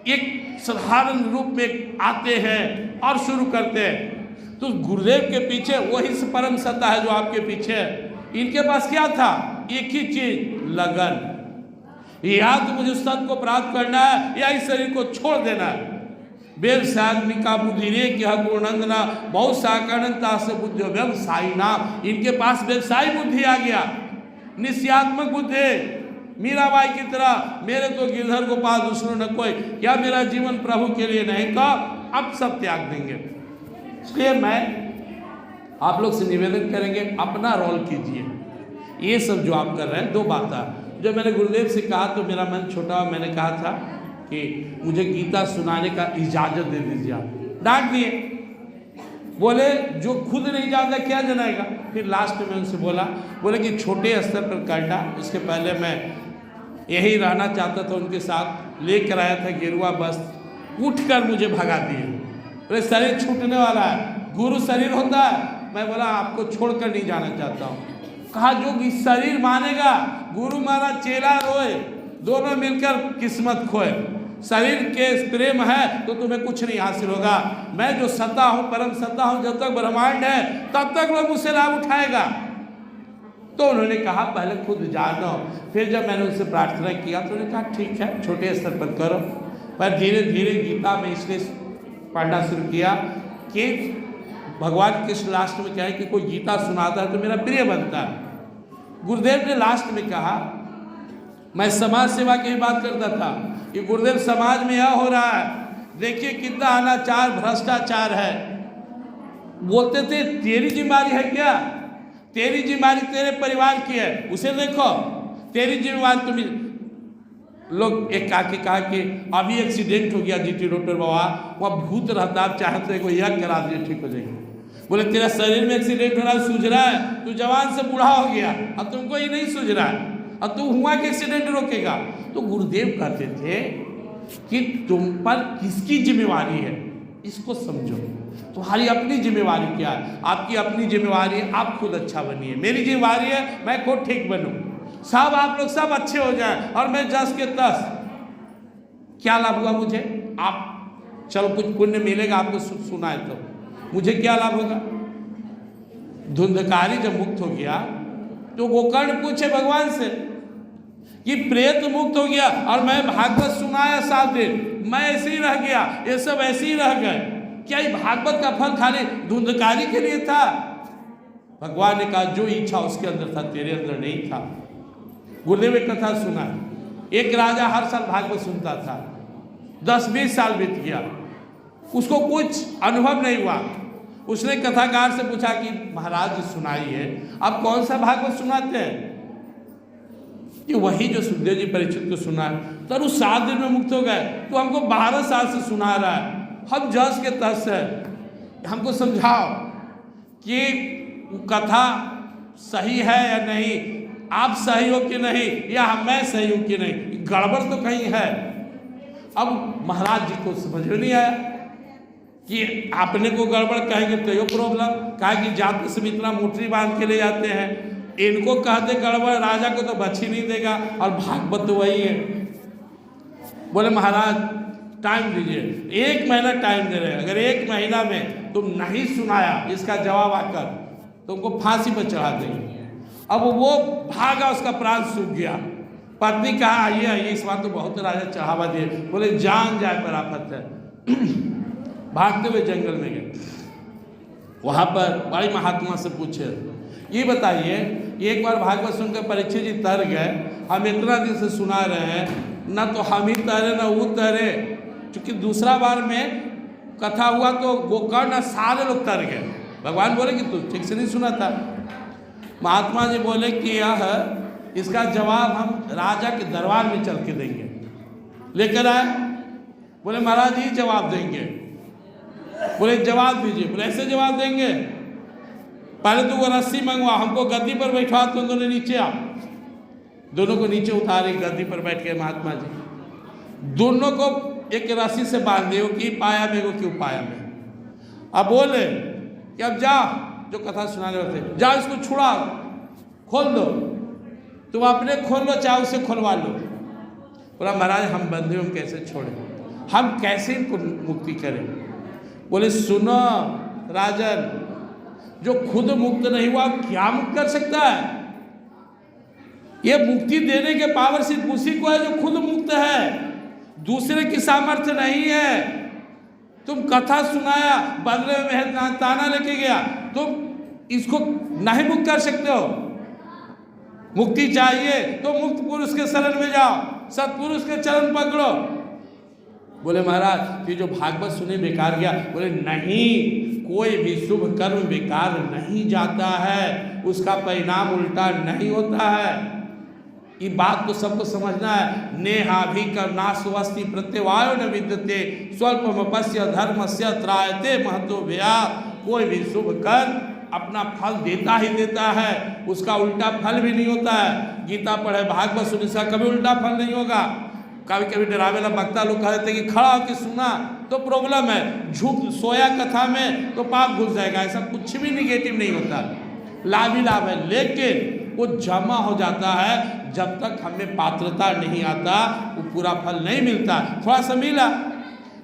एक साधारण रूप में आते हैं और शुरू करते हैं। तो गुरुदेव के पीछे वही परम सत्ता है जो आपके पीछे है। इनके पास क्या था? एक ही चीज, लगन। या तो मुझे उस सत्य को प्राप्त करना है या इस शरीर को छोड़ देना है। व्यवसायिका बुद्धि रे कि गुणनंदना बहुत साकारणता से बुद्धि व्यवसायी ना। इनके पास व्यवसायी बुद्धि आ गया, निश्चयात्मक बुद्धि। मीराबाई की तरह मेरे तो गिरधर गोपाल दूसरों न कोई, क्या मेरा जीवन प्रभु के लिए नहीं? तो अब सब त्याग देंगे। इसलिए मैं आप लोग से निवेदन करेंगे, अपना रोल कीजिए। ये सब जो आप कर रहे हैं, दो बातें जो मैंने गुरुदेव से कहा तो मेरा मन छोटा, मैंने कहा था कि मुझे गीता सुनाने का इजाज़त दे दीजिए। आप डांट दिए, बोले जो खुद नहीं जानता क्या जनाएगा। फिर लास्ट में उनसे बोले कि छोटे स्तर पर करना। उसके पहले मैं यही रहना चाहता था उनके साथ, लेकर आया था गेरुआ वस्त्र, उठकर मुझे भगा दिए। बोले शरीर छूटने वाला है, गुरु शरीर होता है। मैं बोला आपको छोड़कर नहीं जाना चाहता हूँ। कहा जो शरीर मानेगा, गुरु मारा चेला रोए, दोनों मिलकर किस्मत खोए। शरीर के प्रेम है तो तुम्हें कुछ नहीं हासिल होगा। मैं जो सत्ता हूँ, परम सत्ता हूँ, जब तक ब्रह्मांड है तब तक लोग मुझसे लाभ उठाएगा। तो उन्होंने कहा पहले खुद जानो। फिर जब मैंने उनसे प्रार्थना किया तो उन्होंने कहा ठीक है, छोटे स्तर पर करो। पर धीरे धीरे गीता में इसलिए पढ़ना शुरू किया कि भगवान कृष्ण लास्ट में क्या है कि कोई गीता सुनाता है तो मेरा प्रिय बनता है। गुरुदेव ने लास्ट में कहा, मैं समाज सेवा की बात करता था कि गुरुदेव समाज में यह हो रहा है, देखिए कितना अनाचार भ्रष्टाचार है। बोलते थे तेरी जिम्मेदारी है क्या? तेरी जिम्मेदारी तेरे परिवार की है, उसे देखो। तेरी जिम्मेदारी तुम्हें लोग एक आके कहा कि अभी एक्सीडेंट हो गया जीटी रोड पर बाबा, वहाँ भूत रहता, आप चाहते को यज्ञ करा दिए ठीक हो जाएंगे। बोले तेरा शरीर में एक्सीडेंट हो रहा है, सूझ रहा है, तू जवान से बूढ़ा हो गया, अब तुमको ही नहीं सूझ रहा है, अब तू हुआ कि एक्सीडेंट रोकेगा। तो गुरुदेव कहते थे कि तुम पर किसकी जिम्मेवारी है इसको समझो। तुम्हारी अपनी जिम्मेवारी क्या है? आपकी अपनी जिम्मेवारी है आप खुद अच्छा बनिए। मेरी जिम्मेवारी है मैं खुद ठीक बनूं, सब आप लोग सब अच्छे हो जाएं और मैं 10 के 10। क्या लाभ हुआ मुझे? आप चलो कुछ पुण्य मिलेगा आपको सुना है तो मुझे क्या लाभ होगा? धुंधकारी जब मुक्त हो गया तो गोकर्ण पूछे भगवान से कि प्रेत मुक्त हो गया और मैं भागवत सुनाया 7 दिन, मैं ऐसे ही रह गया, ये सब ऐसे ही रह गए, क्या ये भागवत का फल खाली धुंधकारी के लिए था? भगवान ने कहा जो इच्छा उसके अंदर था तेरे अंदर नहीं था। गुरुदेव एक कथा सुना, एक राजा हर साल भागवत सुनता था, 10-20 साल बीत गया, उसको कुछ अनुभव नहीं हुआ। उसने कथाकार से पूछा कि महाराज जी सुनाइए, आप कौन सा भागवत सुनाते हैं? कि वही जो सुखदेव जी परीक्षित को सुना है। तो उस 7 दिन में मुक्त हो गए, तो हमको 12 साल से सुना रहा है, हम जस के तस है, हमको समझाओ कि कथा सही है या नहीं, आप सही हो कि नहीं, या मैं सही हूँ कि नहीं, गड़बड़ तो कहीं है। अब महाराज जी को समझ में नहीं आया कि आपने को गड़बड़ कहेंगे तो ये प्रॉब्लम, कहा कि जाते से इतना मोटरी बांध के ले जाते हैं, इनको कहते गड़बड़, राजा को तो बच ही नहीं देगा, और भागवत तो वही है। बोले महाराज टाइम दीजिए, 1 महीना टाइम दे रहे हैं, अगर 1 महीना में तुम नहीं सुनाया इसका जवाब आकर तुमको फांसी पर चढ़ा देंगे। अब वो भागा, उसका प्राण सूख गया। पत्नी कहा आइए आइए, इस बार तो बहुत राजा चढ़ावा दिए। बोले जान जाए पर आफत है। भागते हुए जंगल में गए, वहां पर बड़ी महात्मा से पूछे ये बताइए, एक बार भागवत सुनकर परीक्षित जी तर गए, हम इतना दिन से सुना रहे हैं, ना तो हम ही तैरे ना वो तैरे। क्योंकि दूसरा बार में कथा हुआ तो गोकर्ण सारे लोग तर गए। भगवान बोले कि तू ठीक से नहीं सुना था। महात्मा जी बोले कि यह इसका जवाब हम राजा के दरबार में चल के देंगे। लेकर आए, बोले महाराज जी जवाब देंगे। बोले जवाब दीजिए। बोले ऐसे जवाब देंगे, पहले तो वो रस्सी मंगवा, हमको गद्दी पर बैठा, तुम दोनों नीचे आओ। दोनों को नीचे उतारे, गद्दी पर बैठ गए महात्मा जी। दोनों को एक रस्सी से बांध दिए, कि पाया में को क्यों पाया में। अब बोले कि अब जा, जो कथा सुनाने वाले थे, जाओ इसको छुड़ा, खोल दो, तुम अपने खोल लो चाहे उसे खुलवा लो। बोला महाराज हम बंधे हम कैसे छोड़े, हम कैसे इनको मुक्ति करें। बोले सुनो राजन, जो खुद मुक्त नहीं हुआ क्या मुक्त कर सकता है? ये मुक्ति देने के पावर सिर्फ उसी को है जो खुद मुक्त है, दूसरे की सामर्थ्य नहीं है। तुम कथा सुनाया, बदले में ताना लेके गया, तुम इसको नहीं मुक्त कर सकते हो। मुक्ति चाहिए तो मुक्त पुरुष के शरण में जाओ, सत्पुरुष के चरण पकड़ो। बोले महाराज ये जो भागवत सुने बेकार गया। बोले नहीं, कोई भी शुभ कर्म बेकार नहीं जाता है, उसका परिणाम उल्टा नहीं होता है। ये बात को सबको समझना है। नेहाभि कर्नाशवस्ति प्रत्यवायो न विद्यते स्वल्पमपस्य धर्मस्य त्रायते महतो व्यया। कोई भी शुभ कर्म अपना फल देता ही देता है, उसका उल्टा फल भी नहीं होता है। गीता पढ़े, भागवत सुने से कभी उल्टा फल नहीं होगा। कभी कभी डरावेला वक्ता लोग कह देते कि खड़ा होकर सुना तो प्रॉब्लम है, झुक सोया कथा में तो पाप घुस जाएगा। ऐसा कुछ भी निगेटिव नहीं होता, लाभ ही लाभ है, लेकिन वो जमा हो जाता है जब तक हमें पात्रता नहीं आता, वो पूरा फल नहीं मिलता। थोड़ा सा मिला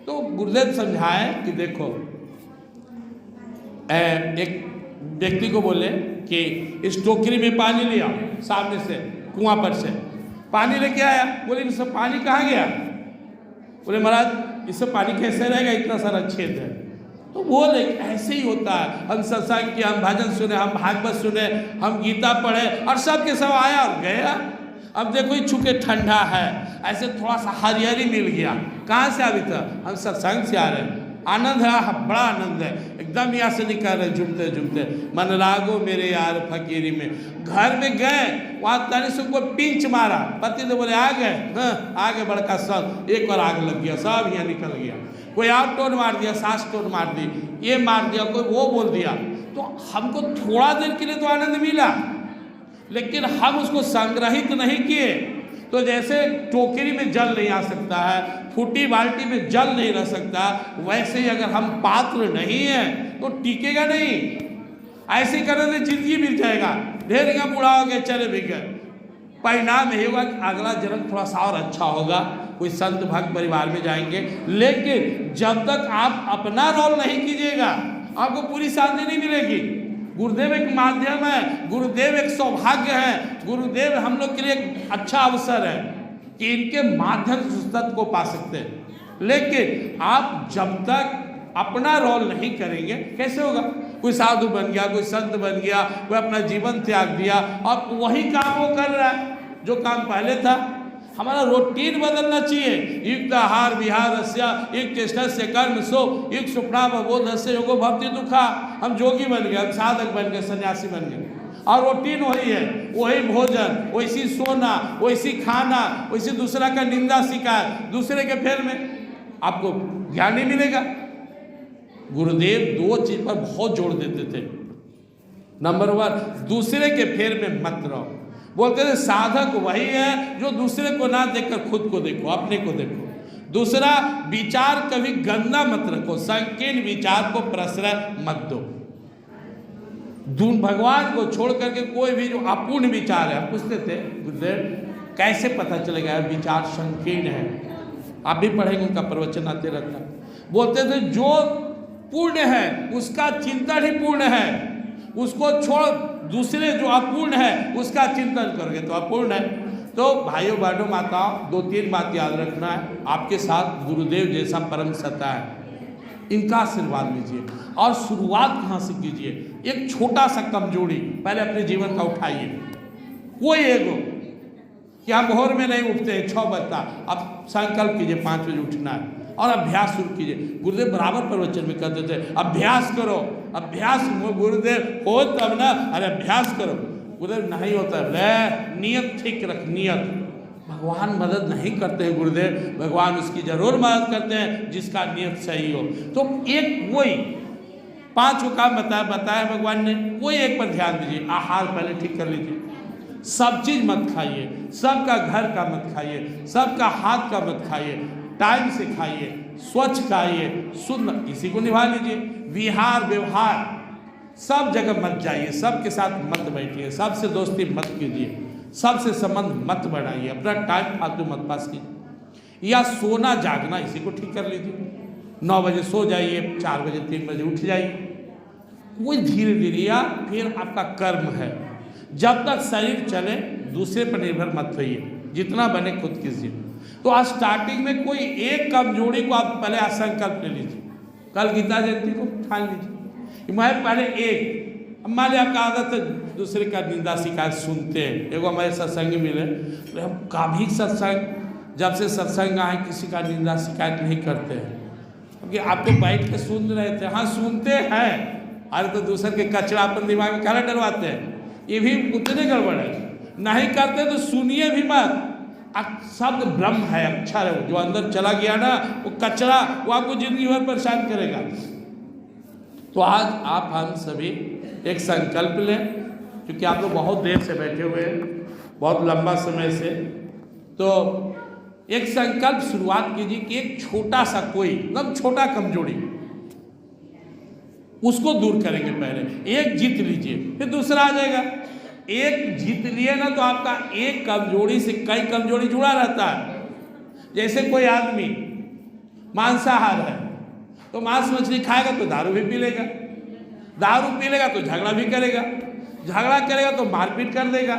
तो गुरुदेव समझाए कि देखो, एक व्यक्ति को बोले कि इस टोकरी में पानी लिया, सामने से कुआं पर से पानी लेके आया। बोले इससे पानी कहाँ गया? बोले महाराज इससे पानी कैसे रहेगा, इतना सारा छेद है। तो बोले ऐसे ही होता है, हम सत्संग किया, हम भजन सुने, हम भागवत सुने, हम गीता पढ़े और सब के सब आया और गया। अब देखो ये चूंकि ठंडा है, ऐसे थोड़ा सा हरियाली मिल गया। कहाँ से अभी तक हम सत्संग से आ रहे हैं, आनंद है, बड़ा आनंद है, एकदम यहाँ से निकल रहे झूमते झूमते, मन लागो मेरे यार फकीरी में। घर में गए, वहाँ तनी से को पिंच मारा, पति तो बोले आ गए, हाँ आगे बड़का सब, एक और आग लग गया, सब यहाँ निकल गया। कोई आप टोन मार दिया, सास टोन मार दी, ये मार दिया, कोई वो बोल दिया। तो हमको थोड़ा देर के लिए तो आनंद मिला, लेकिन हम उसको संग्रहित नहीं किए। तो जैसे टोकरी में जल नहीं आ सकता है, फूटी बाल्टी में जल नहीं रह सकता, वैसे ही अगर हम पात्र नहीं है तो टिकेगा नहीं। ऐसे करने से जिंदगी मिल जाएगा, ढेर का बूढ़ा हो गए, चले भी गए। परिणाम यही होगा कि अगला जन्म थोड़ा सा और अच्छा होगा, कोई संत भक्त परिवार में जाएंगे। लेकिन जब तक आप अपना रोल नहीं कीजिएगा, आपको पूरी शांति नहीं मिलेगी। गुरुदेव एक माध्यम है, गुरुदेव एक सौभाग्य है, गुरुदेव हम लोग के लिए एक अच्छा अवसर है कि इनके माध्यम से सत्य को पा सकते हैं। लेकिन आप जब तक अपना रोल नहीं करेंगे कैसे होगा? कोई साधु बन गया, कोई संत बन गया, कोई अपना जीवन त्याग दिया और वही काम वो कर रहा है जो काम पहले था। हमारा रूटीन बदलना चाहिए। युक्त आहार विहार युक्त चेष्टस्य कर्म सो युक्त सुप्राम बोधस्य योगो भक्ति दुखा। हम जोगी बन गए, हम साधक बन गए, सन्यासी बन गए, और रूटीन वही है, वही भोजन, वैसी सोना, वैसी खाना, वैसी दूसरा का निंदा शिकायत, दूसरे के फेर में आपको ज्ञान नहीं मिलेगा। गुरुदेव दो चीज पर बहुत जोर देते थे। नंबर 1, दूसरे के फेर में मत रहो। बोलते थे साधक वही है जो दूसरे को ना देखकर खुद को देखो, अपने को देखो। दूसरा, विचार कभी गंदा मत रखो, संकीर्ण विचार को प्रश्रय मत दो। भगवान को छोड़ करके कोई भी जो अपूर्ण विचार है, पूछते थे गुरुदेव कैसे पता चलेगा विचार संकीर्ण है? आप भी पढ़ेंगे, उनका प्रवचन आते रहता। बोलते थे जो पूर्ण है उसका चिंतन ही पूर्ण है, उसको छोड़ दूसरे जो अपूर्ण है उसका चिंतन करोगे तो अपूर्ण है। तो भाइयों बहनों माताओं, 2-3 बात याद रखना है। आपके साथ गुरुदेव जैसा परम सत्ता है, इनका आशीर्वाद लीजिए और शुरुआत कहाँ से कीजिए? एक छोटा सा कमजोरी पहले अपने जीवन का उठाइए। कोई एगो कि हम भोर में नहीं उठते हैं 6 बजता, अब संकल्प कीजिए 5 बजे उठना है और अभ्यास शुरू कीजिए। गुरुदेव बराबर प्रवचन में कहते थे अभ्यास करो, अभ्यास। गुरुदेव हो तब ना, अरे अभ्यास करो। गुरुदेव नहीं होता है, नियत ठीक रख, नियत। भगवान मदद नहीं करते हैं गुरुदेव, भगवान उसकी जरूर मदद करते हैं जिसका नियत सही हो। तो एक वही 5 काम बताया भगवान ने, कोई एक पर ध्यान दीजिए। आहार पहले ठीक कर लीजिए, सब चीज मत खाइए, सबका घर का मत खाइए, सबका हाथ का मत खाइए, टाइम से खाइए, स्वच्छ खाइए, शुद्ध, इसी को निभा लीजिए। विहार व्यवहार सब जगह मत जाइए, सबके साथ मत बैठिए, सबसे दोस्ती मत कीजिए, सबसे संबंध मत बढ़ाइए, अपना टाइम फालतू मत पास कीजिए। या सोना जागना, इसी को ठीक कर लीजिए। 9 बजे सो जाइए, 4 बजे 3 बजे उठ जाइए। वही धीरे धीरे, या फिर आपका कर्म है, जब तक शरीर चले दूसरे पर निर्भर मत होइए, जितना बने खुद कीजिए। तो आज स्टार्टिंग में कोई एक कमजोरी को आप पहले संकल्प ले लीजिए। कल गीता जयंती को ठान लीजिए, मैं पहले एक, मान लिया आपका आदत है दूसरे का निंदा शिकायत सुनते हैं। एगो हमारे सत्संगी मिले, हम काफी सत्संग, जब से सत्संग आए किसी का निंदा शिकायत नहीं करते हैं, क्योंकि आप तो बैठ के सुन रहे थे। हाँ सुनते हैं, अरे तो दूसरे के कचरा अपन दिमाग में क्या डरवाते हैं, ये भी उतने गड़बड़ है। नहीं करते तो सुनिए भी मत। शब्द ब्रह्म है, अक्षर है, जो अंदर चला गया ना वो कचरा, वो आपको जिंदगी भर परेशान करेगा। तो आज आप हम सभी एक संकल्प लें, क्योंकि आप लोग बहुत देर से बैठे हुए हैं, बहुत लंबा समय से। तो एक संकल्प शुरुआत कीजिए कि एक छोटा सा कोई एकदम छोटा कमजोरी उसको दूर करेंगे। पहले एक जीत लीजिए, फिर दूसरा आ जाएगा। एक जीत लिए ना तो आपका एक कमजोरी से कई कमजोरी जुड़ा रहता है। जैसे कोई आदमी मांसाहार है तो मांस मछली खाएगा तो दारू भी पी लेगा, दारू पी लेगा तो झगड़ा भी करेगा, झगड़ा करेगा तो मारपीट कर देगा,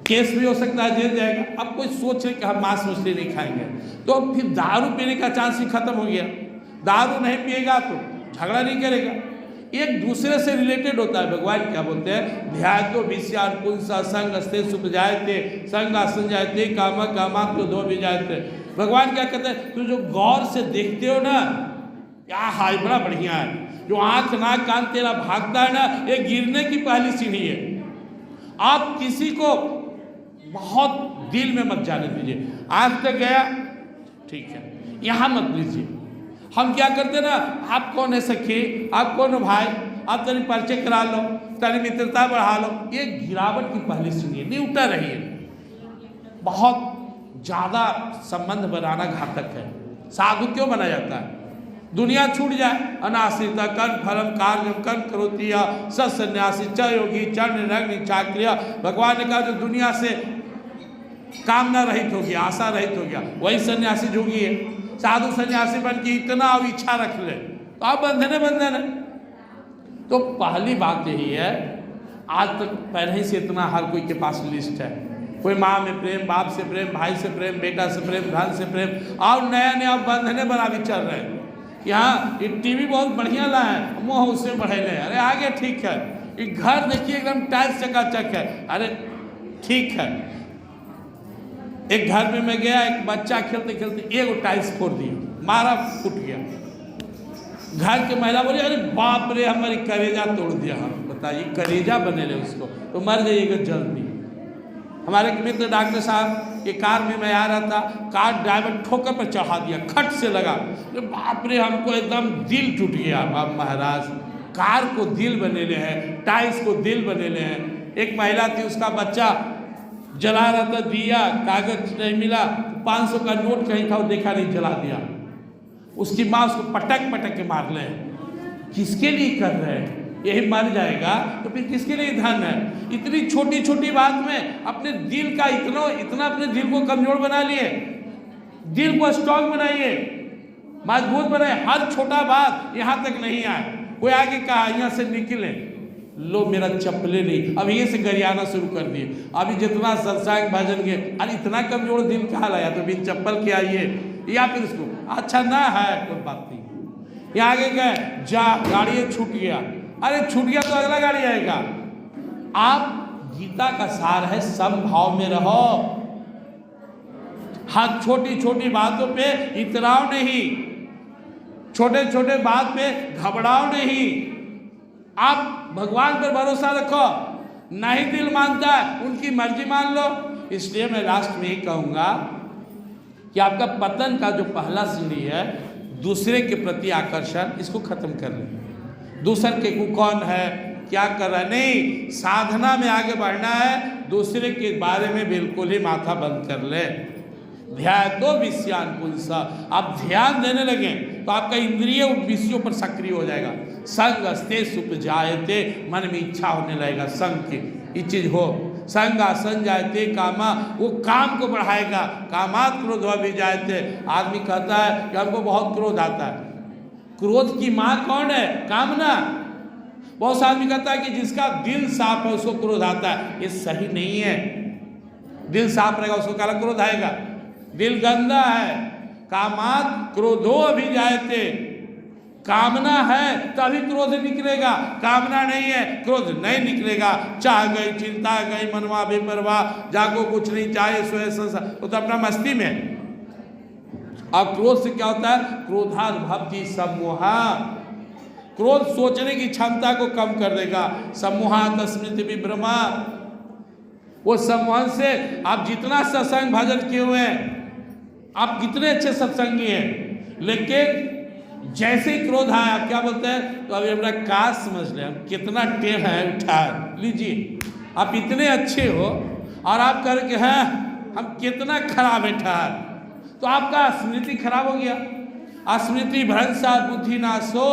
केस भी हो सकता है, जेल जाएगा। अब कोई सोच रहे कि हम मांस मछली नहीं खाएंगे तो फिर दारू पीने का चांस ही खत्म हो गया। दारू नहीं पिएगा तो झगड़ा नहीं करेगा। एक दूसरे से रिलेटेड होता है। भगवान क्या बोलते हैं, ध्यातो विषयान पुंसा संग अस्ते सुख जायते संग आसन जायते कामा कामा क्रोधो भी जायते। भगवान क्या कहते हैं, तुम जो गौर से देखते हो ना, क्या हाय बड़ा बढ़िया है। जो आंख नाक कान तेरा भागता है ना, ये गिरने की पहली सीढ़ी है। आप किसी को बहुत दिल में मत जाने दीजिए। आंख तक गया ठीक है, यहाँ मत लीजिए। हम क्या करते ना, आप कौन है सखी, आप कौन हो भाई, आप तनी परिचय करा लो, तनी मित्रता बढ़ा लो। ये गिरावट की पहली सीढ़ी है, न्यूटा रहिए। बहुत ज़्यादा संबंध बनाना घातक है। साधु क्यों बना जाता है, दुनिया छूट जाए। अनाश्रिता कर्म फलम कार्य कर्म करोति सन्यासी च योगी च निरग्नि चाक्रिया। भगवान ने कहा जो दुनिया से कामना रहित हो गया, आशा रहित हो गया, वही सन्यासी जोगी है। साधु सन्यासी बन के इतना अब इच्छा रख ले तो आप बंधन बंधन है। तो पहली बात यही है, आज तक पहले ही से इतना हर कोई के पास लिस्ट है। कोई माँ में प्रेम, बाप से प्रेम, भाई से प्रेम, बेटा से प्रेम, धन से प्रेम, और नया नया बंधने बना भी चल रहे हैं। यहाँ ये टीवी बहुत बढ़िया ला है, मोह उससे बढ़े ले, अरे आगे ठीक है। ये घर देखिए एकदम टाइल्स चकाचक है, अरे ठीक है। एक घर में मैं गया, एक बच्चा खेलते खेलते एक टाइल्स फोड़ दिया, मारा फूट गया। घर के महिला बोली अरे बाप रे हमारी कलेजा तोड़ दिया। हम बताइए कलेजा बने ले उसको तो मर जाइएगा जल्दी। हमारे मित्र डॉक्टर साहब के कार में मैं आ रहा था, कार ड्राइवर ठोकर पर चढ़ा दिया, खट से लगा। तो बाप रे हमको एकदम दिल टूट गया। बाप महाराज कार को दिल बने ले हैं, टाइल्स को दिल बने ले हैं। एक महिला थी, उसका बच्चा जला रहा था दिया, कागज नहीं मिला, 500 का नोट कहीं था, वो देखा नहीं, जला दिया। उसकी माँ उसको पटक पटक के मार ले। किसके लिए कर रहे हैं, यही मर जाएगा तो फिर किसके लिए धन है। इतनी छोटी छोटी बात में अपने दिल का इतना अपने दिल को कमजोर बना लिए। दिल को स्ट्रांग बनाइए, मजबूत बनाए। हर छोटा बात यहाँ तक नहीं आए। कोई आगे कहा यहाँ से निकले, लो मेरा चप्पले नहीं, अब ये से गरियाना शुरू कर दिए। अभी जितना सत्संग भजन के, अरे इतना कमजोर दिल कहाँ लाया, तो बिन चप्पल के आइए, या फिर उसको अच्छा ना है कोई बात नहीं। ये आगे गए, जा गाड़ी छूट गया, अरे छूट गया तो अगला गाड़ी आएगा। आप गीता का सार है, समभाव में रहो। हर छोटी छोटी बातों पे इतराव नहीं, छोटे छोटे बात पे घबराओ नहीं। आप भगवान पर भरोसा रखो, नहीं दिल मानता है उनकी मर्जी मान लो। इसलिए मैं लास्ट में ही कहूँगा कि आपका पतन का जो पहला सीढ़ी है, दूसरे के प्रति आकर्षण, इसको खत्म कर लें। दूसरे के को कौन है, क्या कर रहा है, नहीं, साधना में आगे बढ़ना है। दूसरे के बारे में बिल्कुल ही माथा बंद कर ले। ध्यातो विषयान पुंसा, आप ध्यान देने लगे तो आपका इंद्रिय विषयों पर सक्रिय हो जाएगा। संग अस्ते सुप जायते, मन में इच्छा होने लगेगा संग की, ये चीज हो। संग आसन जायते कामा, वो काम को बढ़ाएगा। कामात क्रोध भी जायते, आदमी कहता है कि हमको बहुत क्रोध आता है। क्रोध की माँ कौन है, कामना। बहुत सा आदमी कहता है कि जिसका दिल साफ है उसको क्रोध आता है, ये सही नहीं है। दिल साफ रहेगा उसको काला क्रोध आएगा। दिल गंदा है, कामात क्रोधो अभिजायते, कामना है तभी क्रोध निकलेगा, कामना नहीं है क्रोध नहीं निकलेगा। चाह गई चिंता गई मनवा बेपरवाह, जागो कुछ नहीं चाहे सोए संसार, वो तो अपना मस्ती में। अब क्रोध से क्या होता है, क्रोधाद भवति सम्मोहा, क्रोध सोचने की क्षमता को कम कर देगा। सम्मोहा तस्मृति विभ्रमा, वो सम्मोहन से आप जितना सत्संग भजन किए हुए हैं, आप कितने अच्छे सत्संगी हैं, लेकिन जैसे ही क्रोध आया आप क्या बोलते हैं, तो अभी अपना काश समझ लें, कितना टेढ़ है, उठा लीजिए। आप इतने अच्छे हो और आप करके हैं हम कितना खराब है ठहर, तो आपका स्मृति खराब हो गया। स्मृति भ्रंशा बुद्धि नाशो,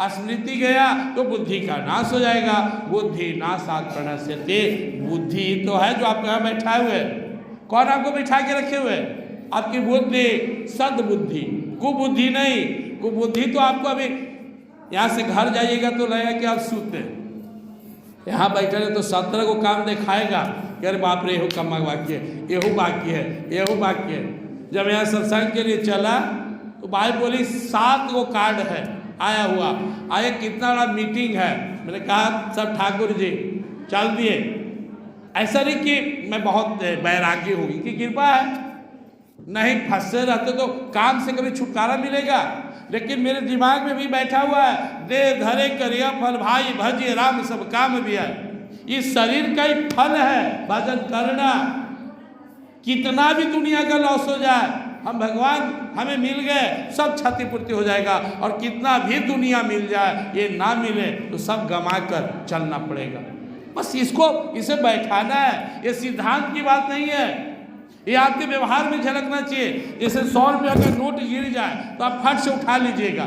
स्मृति गया तो बुद्धि का नाश हो जाएगा। बुद्धि नाशात् प्रणश्यते, बुद्धि तो है जो आपके यहाँ बैठाए हुए, कौन आपको बैठा के रखे हुए? आपकी बुद्धि सद्बुद्धि, कुबुद्धि नहीं। कुबुद्धि तो आपको अभी यहाँ से घर जाइएगा तो लगेगा कि आप सूते, यहाँ बैठे रहे तो 17 को काम दिखाएगा कि अरे बाप रे एहू कम बाकी है, एहू बाकी है, एहू बाकी है। जब यहाँ सत्संग के लिए चला तो भाई बोली 7 को कार्ड है आया हुआ, आया कितना बड़ा मीटिंग है। मैंने कहा सब ठाकुर जी चल दिए। ऐसा नहीं कि मैं बहुत बैरागी होगी कि कृपा है, नहीं फंसे रहते तो काम से कभी छुटकारा मिलेगा। लेकिन मेरे दिमाग में भी बैठा हुआ है, दे धरे करिया फल भाई भजिए राम सब काम भी है। इस शरीर का ही फल है भजन करना। कितना भी दुनिया का लॉस हो जाए, हम भगवान हमें मिल गए सब क्षतिपूर्ति हो जाएगा। और कितना भी दुनिया मिल जाए, ये ना मिले तो सब गंवा कर चलना पड़ेगा। बस इसको इसे बैठाना है, ये सिद्धांत की बात नहीं है, ये आपके व्यवहार में झलकना चाहिए। जैसे 100 रुपये का नोट गिर जाए तो आप फट से उठा लीजिएगा,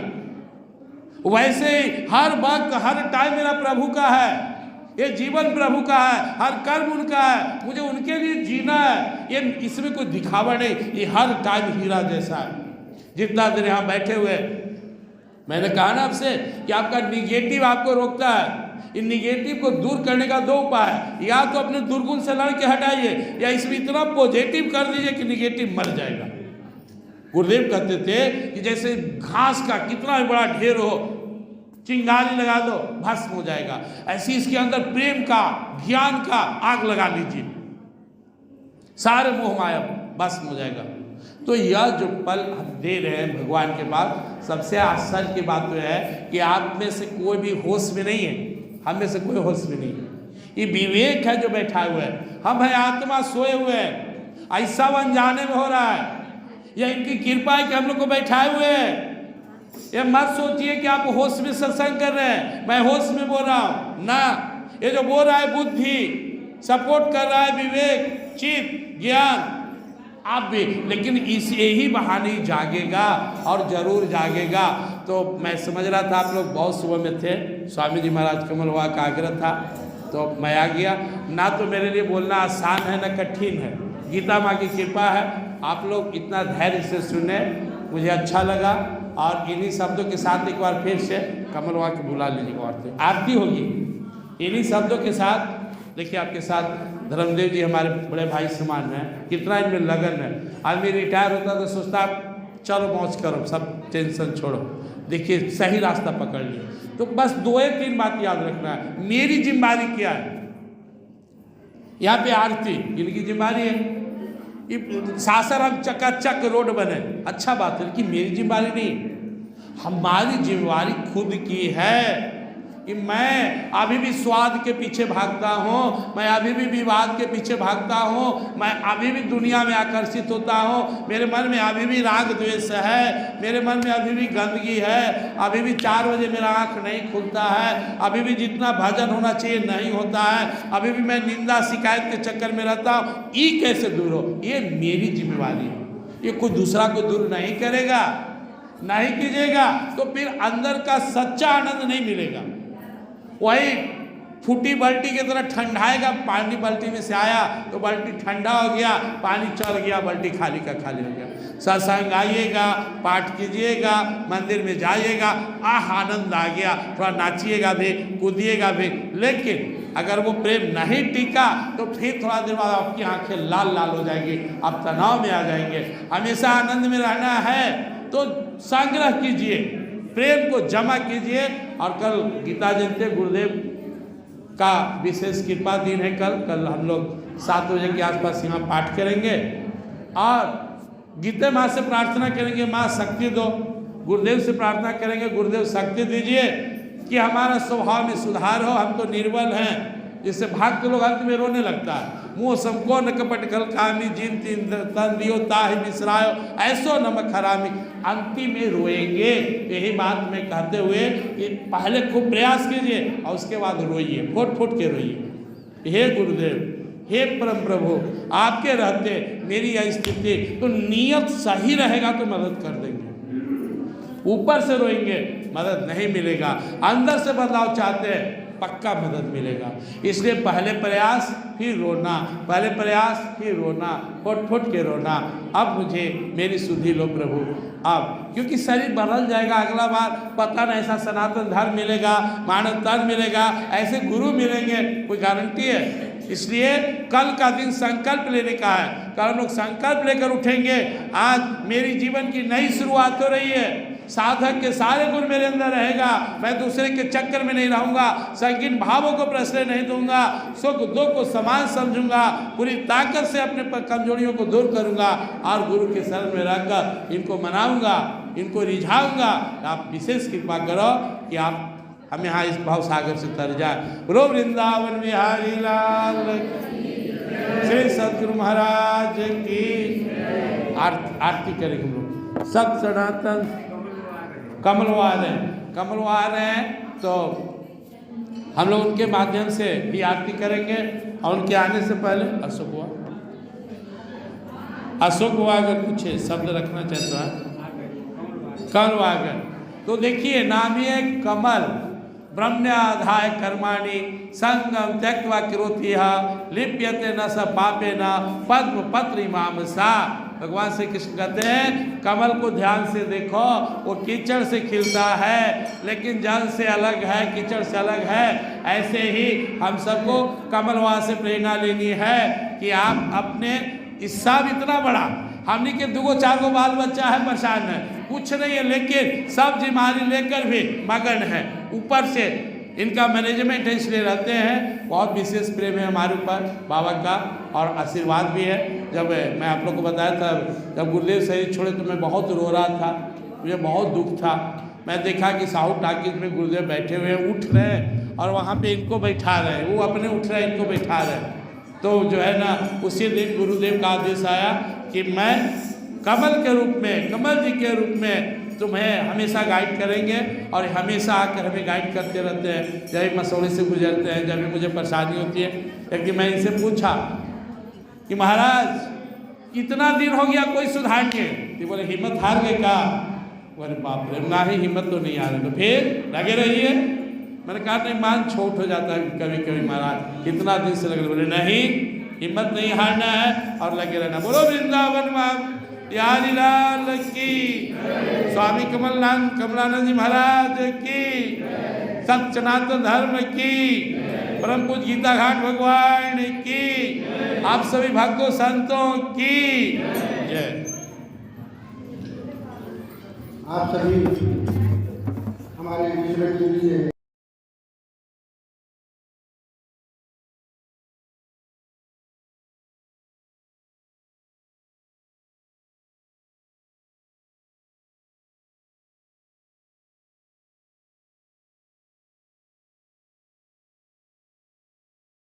वैसे ही हर वक्त हर टाइम मेरा प्रभु का है, ये जीवन प्रभु का है, हर कर्म उनका है, मुझे उनके लिए जीना है। ये इसमें कोई दिखावा नहीं, ये हर टाइम हीरा जैसा है। जितना देर यहाँ बैठे हुए, मैंने कहा ना आपसे कि आपका निगेटिव आपको रोकता है। इन निगेटिव को दूर करने का 2 उपाय है, या तो अपने दुर्गुण से लड़ के हटाइए, या इसमें इतना पॉजिटिव कर दीजिए कि निगेटिव मर जाएगा। गुरुदेव कहते थे कि जैसे घास का कितना भी बड़ा ढेर हो, चिंगारी लगा दो भस्म हो जाएगा, ऐसी इसके अंदर प्रेम का ज्ञान का आग लगा लीजिए, सारे मोह माया भस्म हो जाएगा। तो यह जो पल हम दे रहे हैं भगवान के पास, सबसे आश्चर्य की बात तो है कि आप में से कोई भी होश में नहीं है, हम में से कोई होश में नहीं है। ये विवेक है जो बैठा हुआ है, हम है आत्मा सोए हुए हैं। ऐसा अनजाने में हो रहा है, यह इनकी कृपा है कि हम लोग को बैठाए हुए हैं। ये मत सोचिए कि आप होश में सत्संग कर रहे हैं, मैं होश में बोल रहा हूँ ना। ये जो बोल रहा है बुद्धि सपोर्ट कर रहा है, विवेक चित्त ज्ञान आप भी, लेकिन इस यही बहाने जागेगा और जरूर जागेगा। तो मैं समझ रहा था आप लोग बहुत सुबह में थे, स्वामी जी महाराज कमलवा का आग्रह था तो मैं आ गया। ना तो मेरे लिए बोलना आसान है ना कठिन है, गीता माँ की कृपा है। आप लोग इतना धैर्य से सुने, मुझे अच्छा लगा। और इन्हीं शब्दों के साथ एक बार फिर से कमलवा के बुला लीजिएगा, और आरती होगी इन्हीं शब्दों के साथ। देखिए आपके साथ धर्मदेव जी हमारे बड़े भाई समान हैं, कितना इनमें लगन है। आदमी रिटायर होता तो सोचता चलो मौज करो, सब टेंशन छोड़ो, देखिए सही रास्ता पकड़ लिया। तो बस 2-3 बात याद रखना है। मेरी जिम्मेदारी क्या है? यहाँ पे आरती इनकी जिम्मेदारी है। सासाराम चकाचक रोड बने, अच्छा बात है, लेकिन मेरी जिम्मेदारी नहीं। हमारी जिम्मेदारी खुद की है कि मैं अभी भी स्वाद के पीछे भागता हूँ, मैं अभी भी विवाद के पीछे भागता हूँ, मैं अभी भी दुनिया में आकर्षित होता हूँ, मेरे मन में अभी भी राग द्वेष है, मेरे मन में अभी भी गंदगी है, अभी भी 4 बजे मेरा आँख नहीं खुलता है, अभी भी जितना भजन होना चाहिए नहीं होता है, अभी भी मैं निंदा शिकायत के चक्कर में रहता हूँ। ये कैसे दूर हो? ये मेरी जिम्मेवारी है, ये कोई दूसरा को दूर नहीं करेगा, नहीं कीजिएगा तो फिर अंदर का सच्चा आनंद नहीं मिलेगा। वही फूटी बाल्टी की तरह ठंडाएगा, पानी बाल्टी में से आया तो बाल्टी ठंडा हो गया, पानी चल गया, बाल्टी खाली का खाली हो गया। सत्संग आइएगा, पाठ कीजिएगा, मंदिर में जाइएगा, आनंद आ गया, थोड़ा नाचिएगा भी, कूदिएगा भी। लेकिन अगर वो प्रेम नहीं टिका तो फिर थोड़ा देर बाद आपकी आंखें लाल लाल हो जाएंगी, आप तनाव में आ जाएंगे। हमेशा आनंद में रहना है तो संग्रह कीजिए, प्रेम को जमा कीजिए। और कल गीता जयंती, गुरुदेव का विशेष कृपा दिन है। कल हम लोग 7 बजे के आसपास यहाँ पाठ करेंगे और गीता माँ से प्रार्थना करेंगे, माँ शक्ति दो। गुरुदेव से प्रार्थना करेंगे, गुरुदेव शक्ति दीजिए कि हमारा स्वभाव में सुधार हो, हम तो निर्बल हैं। जिससे भक्त लोग अंत में रोने लगता है, मुँह समको न कपट कल कामी जिन तीन तन दियो ताहि बिसरायो ऐसो नमक हरामी। अंतिम में रोएंगे। यही बात मैं कहते हुए कि पहले खूब प्रयास कीजिए और उसके बाद रोइए, फुट फुट के रोइए, हे गुरुदेव हे परम प्रभु, आपके रहते मेरी यह स्थिति, तो नियत सही रहेगा तो मदद कर देंगे। ऊपर से रोएंगे मदद नहीं मिलेगा, अंदर से बदलाव चाहते हैं पक्का मदद मिलेगा। इसलिए पहले प्रयास फिर रोना, पहले प्रयास फिर रोना, फुट फुट के रोना। अब मुझे मेरी सुधि लो प्रभु, अब क्योंकि शरीर बदल जाएगा, अगला बार पता नहीं ऐसा सनातन धर्म मिलेगा, मानव धर्म मिलेगा, ऐसे गुरु मिलेंगे, कोई गारंटी है? इसलिए कल का दिन संकल्प लेने का है। कल लोग संकल्प लेकर उठेंगे, आज मेरी जीवन की नई शुरुआत हो रही है, साधक के सारे गुण मेरे अंदर रहेगा, मैं दूसरे के चक्कर में नहीं रहूंगा, संकीर्ण भावों को प्रश्रय नहीं दूंगा, सुख दुख को समान समझूंगा, पूरी ताकत से अपने कमजोरियों को दूर करूंगा और गुरु के शरण में रहकर इनको मनाऊंगा, इनको रिझाऊंगा। आप विशेष कृपा करो कि आप हम यहाँ इस भाव सागर से तर जाए। रो वृंदावन बिहारी लाल, श्री सतगुरु महाराज की आरती करेंगे हम लोग। सत सनातन कमलवार हैं तो हम लोग उनके माध्यम से भी आरती करेंगे। और उनके आने से पहले अशोक हुआ अगर कुछ शब्द रखना चाहता है, कमलवागर। तो देखिए नाम ही है कमल, ब्रह्मण्याधाय कर्माणि संगम त्यक्त्वा करोति लिप्यते न स पापे न पद्म पत्र मामसा। भगवान श्री कृष्ण कहते हैं कमल को ध्यान से देखो, वो कीचड़ से खिलता है लेकिन जल से अलग है, कीचड़ से अलग है। ऐसे ही हम सबको कमल वहाँ से प्रेरणा लेनी है कि आप अपने इस सब इतना बड़ा, हमने के 2-4 बाल बच्चा है, परेशान है, कुछ नहीं है, लेकिन सब जिम्मेदारी लेकर भी मगन है। ऊपर से इनका मैनेजमेंट है, इसलिए रहते हैं। बहुत विशेष प्रेम है हमारे ऊपर बाबा का और आशीर्वाद भी है। जब मैं आप लोग को बताया था, जब गुरुदेव शरीर छोड़े तो मैं बहुत रो रहा था, मुझे बहुत दुख था। मैं देखा कि साहू टाकिज में गुरुदेव बैठे हुए हैं, उठ रहे हैं और वहाँ पे इनको बैठा रहे हैं, वो अपने उठ रहे हैं, इनको बैठा रहे हैं। तो जो है ना, उसी दिन गुरुदेव का आदेश आया कि मैं कमल के रूप में, कमल जी के रूप में तुम्हें हमेशा गाइड करेंगे और हमेशा आकर हमें गाइड करते रहते हैं जब भी मसौड़े से गुजरते हैं, जब भी मुझे परेशानी होती है। लेकिन मैं इनसे पूछा कि महाराज इतना दिन हो गया कोई सुधार नहीं, तो बोले हिम्मत हार गए का? बोले बाप रे, ना ही हिम्मत तो नहीं आ रही, तो फिर लगे रहिए। मैंने कहा नहीं, मान छोट हो जाता है कभी कभी महाराज, इतना दिन से लगे। बोले नहीं, हिम्मत नहीं हारना है और लगे रहना। बोलो वृंदावन बिहारी लाल की, स्वामी कमलानंद जी महाराज की, सत सनातन धर्म की, परम पूज्य गीता घाट भगवान की, आप सभी भक्तों संतों की जय। आप सभी हमारे विश्व के लिए